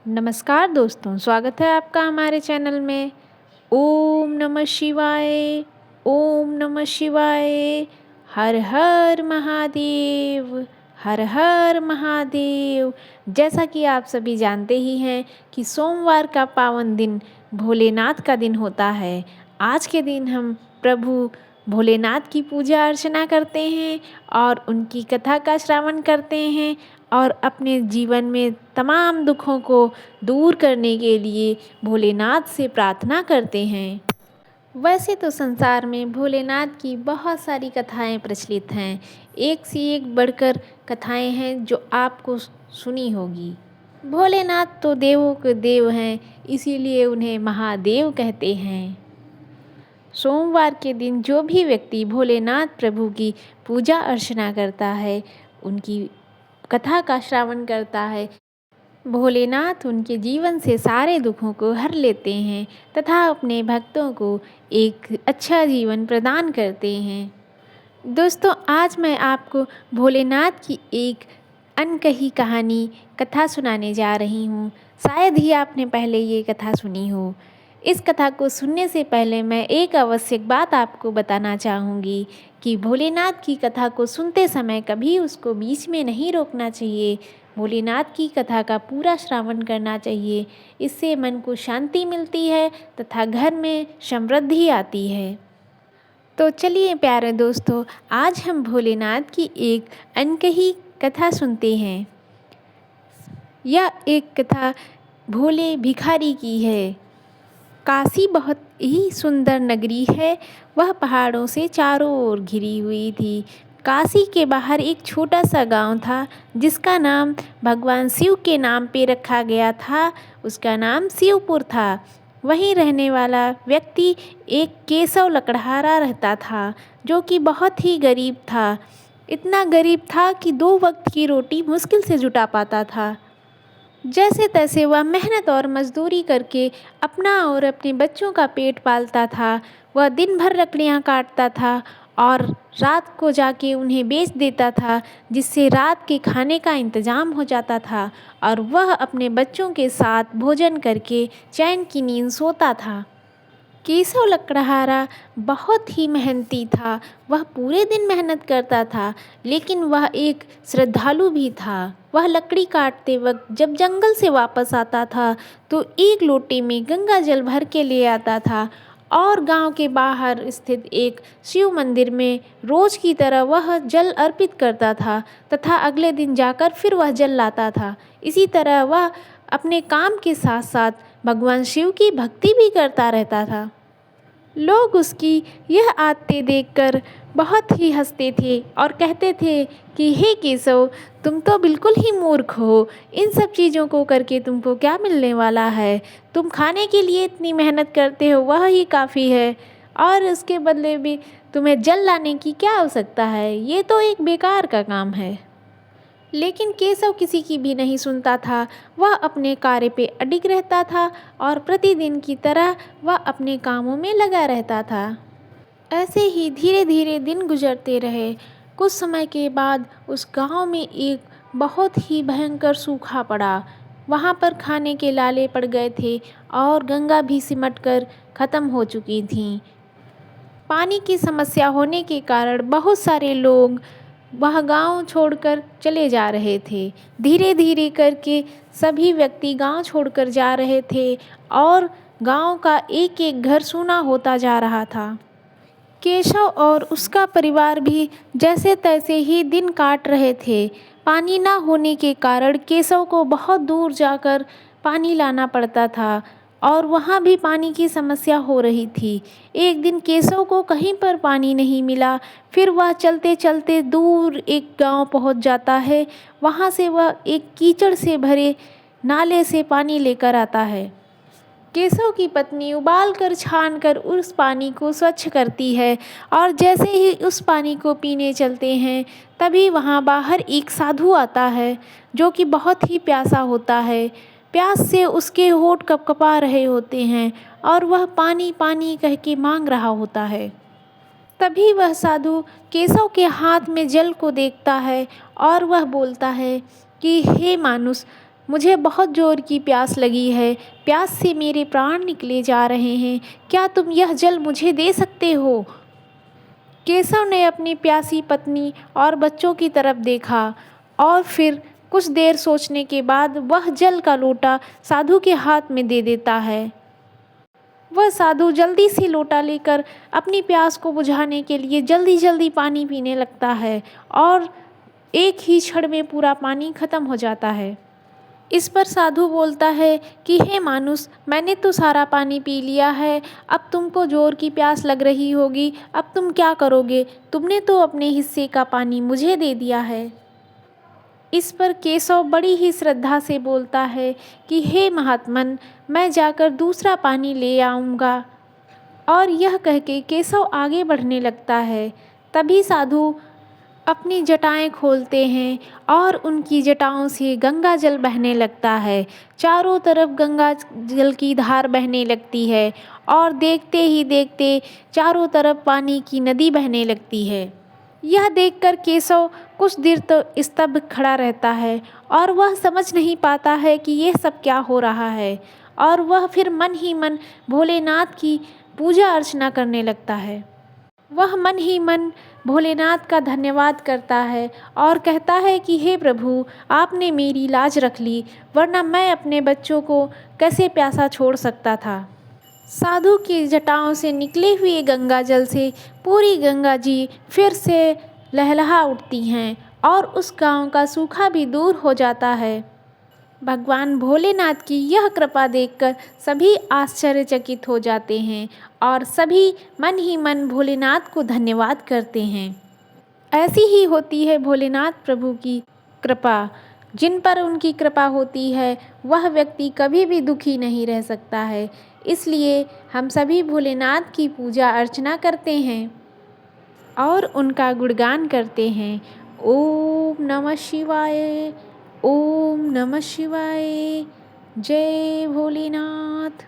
नमस्कार दोस्तों, स्वागत है आपका हमारे चैनल में। ओम नमः शिवाय, ओम नमः शिवाय। हर हर महादेव, हर हर महादेव। जैसा कि आप सभी जानते ही हैं कि सोमवार का पावन दिन भोलेनाथ का दिन होता है। आज के दिन हम प्रभु भोलेनाथ की पूजा अर्चना करते हैं और उनकी कथा का श्रवण करते हैं और अपने जीवन में तमाम दुखों को दूर करने के लिए भोलेनाथ से प्रार्थना करते हैं। वैसे तो संसार में भोलेनाथ की बहुत सारी कथाएं प्रचलित हैं। एक से एक बढ़कर कथाएं हैं जो आपको सुनी होगी। भोलेनाथ तो देवों के देव हैं, इसीलिए उन्हें महादेव कहते हैं। सोमवार के दिन जो भी व्यक्ति भोलेनाथ प्रभु की पूजा अर्चना करता है, उनकी कथा का श्रवण करता है, भोलेनाथ उनके जीवन से सारे दुखों को हर लेते हैं तथा अपने भक्तों को एक अच्छा जीवन प्रदान करते हैं। दोस्तों, आज मैं आपको भोलेनाथ की एक अनकही कहानी कथा सुनाने जा रही हूँ। शायद ही आपने पहले ये कथा सुनी हो। इस कथा को सुनने से पहले मैं एक आवश्यक बात आपको बताना चाहूँगी कि भोलेनाथ की कथा को सुनते समय कभी उसको बीच में नहीं रोकना चाहिए। भोलेनाथ की कथा का पूरा श्रवण करना चाहिए। इससे मन को शांति मिलती है तथा घर में समृद्धि आती है। तो चलिए प्यारे दोस्तों, आज हम भोलेनाथ की एक अनकही कथा सुनते हैं। यह एक कथा भोले भिखारी की है। काशी बहुत ही सुंदर नगरी है। वह पहाड़ों से चारों ओर घिरी हुई थी। काशी के बाहर एक छोटा सा गांव था जिसका नाम भगवान शिव के नाम पे रखा गया था। उसका नाम शिवपुर था। वहीं रहने वाला व्यक्ति एक केशव लकड़हारा रहता था, जो कि बहुत ही गरीब था। इतना गरीब था कि 2 वक्त की रोटी मुश्किल से जुटा पाता था। जैसे तैसे वह मेहनत और मजदूरी करके अपना और अपने बच्चों का पेट पालता था। वह दिन भर लकड़ियाँ काटता था और रात को जाके उन्हें बेच देता था, जिससे रात के खाने का इंतज़ाम हो जाता था और वह अपने बच्चों के साथ भोजन करके चैन की नींद सोता था। केशव लकड़हारा बहुत ही मेहनती था। वह पूरे दिन मेहनत करता था, लेकिन वह एक श्रद्धालु भी था। वह लकड़ी काटते वक्त जब जंगल से वापस आता था तो एक लोटे में गंगा जल भर के ले आता था और गांव के बाहर स्थित एक शिव मंदिर में रोज की तरह वह जल अर्पित करता था तथा अगले दिन जाकर फिर वह जल लाता था। इसी तरह वह अपने काम के साथ साथ भगवान शिव की भक्ति भी करता रहता था। लोग उसकी यह आदतें देखकर बहुत ही हंसते थे और कहते थे कि हे केशव, तुम तो बिल्कुल ही मूर्ख हो। इन सब चीज़ों को करके तुमको क्या मिलने वाला है? तुम खाने के लिए इतनी मेहनत करते हो, वह ही काफ़ी है, और उसके बदले भी तुम्हें जल लाने की क्या आवश्यकता है? ये तो एक बेकार का काम है। लेकिन केशव किसी की भी नहीं सुनता था। वह अपने कार्य पे अडिग रहता था और प्रतिदिन की तरह वह अपने कामों में लगा रहता था। ऐसे ही धीरे धीरे दिन गुजरते रहे। कुछ समय के बाद उस गांव में एक बहुत ही भयंकर सूखा पड़ा। वहाँ पर खाने के लाले पड़ गए थे और गंगा भी सिमट कर ख़त्म हो चुकी थी। पानी की समस्या होने के कारण बहुत सारे लोग वह गांव छोड़कर चले जा रहे थे। धीरे धीरे करके सभी व्यक्ति गांव छोड़कर जा रहे थे और गांव का एक एक घर सूना होता जा रहा था। केशव और उसका परिवार भी जैसे तैसे ही दिन काट रहे थे। पानी ना होने के कारण केशव को बहुत दूर जाकर पानी लाना पड़ता था और वहाँ भी पानी की समस्या हो रही थी। एक दिन केशव को कहीं पर पानी नहीं मिला। फिर वह चलते चलते दूर एक गांव पहुँच जाता है। वहाँ से वह एक कीचड़ से भरे नाले से पानी लेकर आता है। केशव की पत्नी उबाल कर छान कर उस पानी को स्वच्छ करती है और जैसे ही उस पानी को पीने चलते हैं, तभी वहाँ बाहर एक साधु आता है जो कि बहुत ही प्यासा होता है। प्यास से उसके होंठ कपकपा रहे होते हैं और वह पानी पानी कह के मांग रहा होता है। तभी वह साधु केशव के हाथ में जल को देखता है और वह बोलता है कि हे मानुष, मुझे बहुत ज़ोर की प्यास लगी है, प्यास से मेरे प्राण निकले जा रहे हैं, क्या तुम यह जल मुझे दे सकते हो? केशव ने अपनी प्यासी पत्नी और बच्चों की तरफ देखा और फिर कुछ देर सोचने के बाद वह जल का लोटा साधु के हाथ में दे देता है। वह साधु जल्दी से लोटा लेकर अपनी प्यास को बुझाने के लिए जल्दी जल्दी पानी पीने लगता है और एक ही क्षण में पूरा पानी खत्म हो जाता है। इस पर साधु बोलता है कि हे मानुस, मैंने तो सारा पानी पी लिया है, अब तुमको जोर की प्यास लग रही होगी, अब तुम क्या करोगे? तुमने तो अपने हिस्से का पानी मुझे दे दिया है। इस पर केशव बड़ी ही श्रद्धा से बोलता है कि हे महात्मन, मैं जाकर दूसरा पानी ले आऊँगा। और यह कह के केशव आगे बढ़ने लगता है। तभी साधु अपनी जटाएं खोलते हैं और उनकी जटाओं से गंगा जल बहने लगता है। चारों तरफ गंगा जल की धार बहने लगती है और देखते ही देखते चारों तरफ पानी की नदी बहने लगती है। यह देखकर केशव कुछ देर तो स्तब्ध खड़ा रहता है और वह समझ नहीं पाता है कि यह सब क्या हो रहा है, और वह फिर मन ही मन भोलेनाथ की पूजा अर्चना करने लगता है। वह मन ही मन भोलेनाथ का धन्यवाद करता है और कहता है कि हे प्रभु, आपने मेरी लाज रख ली, वरना मैं अपने बच्चों को कैसे प्यासा छोड़ सकता था। साधु की जटाओं से निकले हुए गंगा जल से पूरी गंगा जी फिर से लहलहा उठती हैं और उस गांव का सूखा भी दूर हो जाता है। भगवान भोलेनाथ की यह कृपा देखकर सभी आश्चर्यचकित हो जाते हैं और सभी मन ही मन भोलेनाथ को धन्यवाद करते हैं। ऐसी ही होती है भोलेनाथ प्रभु की कृपा। जिन पर उनकी कृपा होती है वह व्यक्ति कभी भी दुखी नहीं रह सकता है। इसलिए हम सभी भोलेनाथ की पूजा अर्चना करते हैं और उनका गुणगान करते हैं। ओम नमः शिवाय, ओम नमः शिवाय। जय भोलेनाथ।